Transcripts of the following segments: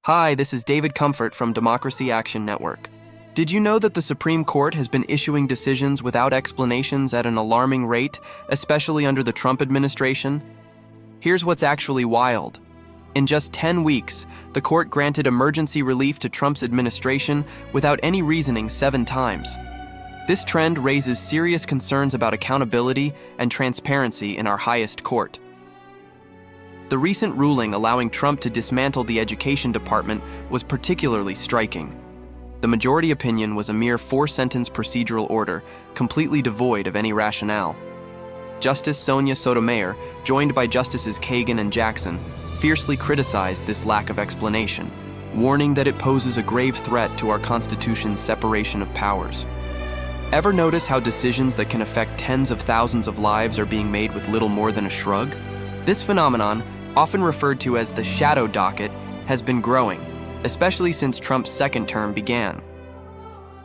Hi, this is David Comfort from Democracy Action Network. Did you know that the Supreme Court has been issuing decisions without explanations at an alarming rate, especially under the Trump administration? Here's what's actually wild. In just 10 weeks, the court granted emergency relief to Trump's administration without any reasoning 7 times. This trend raises serious concerns about accountability and transparency in our highest court. The recent ruling allowing Trump to dismantle the Education Department was particularly striking. The majority opinion was a mere 4-sentence procedural order, completely devoid of any rationale. Justice Sonia Sotomayor, joined by Justices Kagan and Jackson, fiercely criticized this lack of explanation, warning that it poses a grave threat to our Constitution's separation of powers. Ever notice how decisions that can affect tens of thousands of lives are being made with little more than a shrug? This phenomenon, often referred to as the shadow docket, has been growing, especially since Trump's second term began.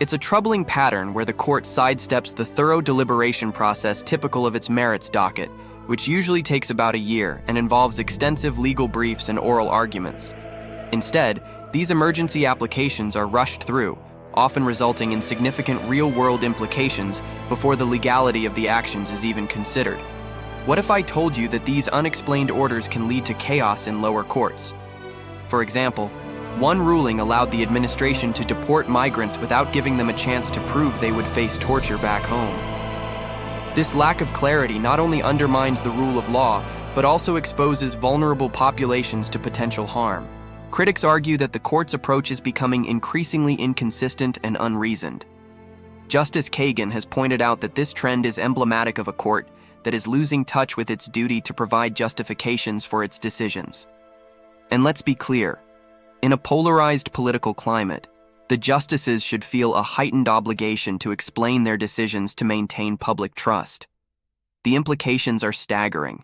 It's a troubling pattern where the court sidesteps the thorough deliberation process typical of its merits docket, which usually takes about a year and involves extensive legal briefs and oral arguments. Instead, these emergency applications are rushed through, often resulting in significant real-world implications before the legality of the actions is even considered. What if I told you that these unexplained orders can lead to chaos in lower courts? For example, one ruling allowed the administration to deport migrants without giving them a chance to prove they would face torture back home. This lack of clarity not only undermines the rule of law, but also exposes vulnerable populations to potential harm. Critics argue that the court's approach is becoming increasingly inconsistent and unreasoned. Justice Kagan has pointed out that this trend is emblematic of a court that is losing touch with its duty to provide justifications for its decisions. And let's be clear, in a polarized political climate, the justices should feel a heightened obligation to explain their decisions to maintain public trust. The implications are staggering.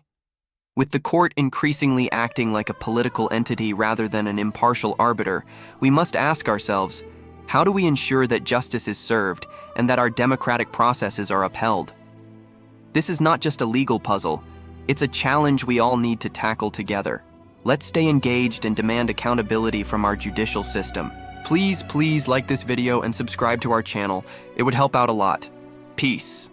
With the court increasingly acting like a political entity rather than an impartial arbiter, we must ask ourselves, how do we ensure that justice is served and that our democratic processes are upheld? This is not just a legal puzzle, it's a challenge we all need to tackle together. Let's stay engaged and demand accountability from our judicial system. Please like this video and subscribe to our channel. It would help out a lot. Peace.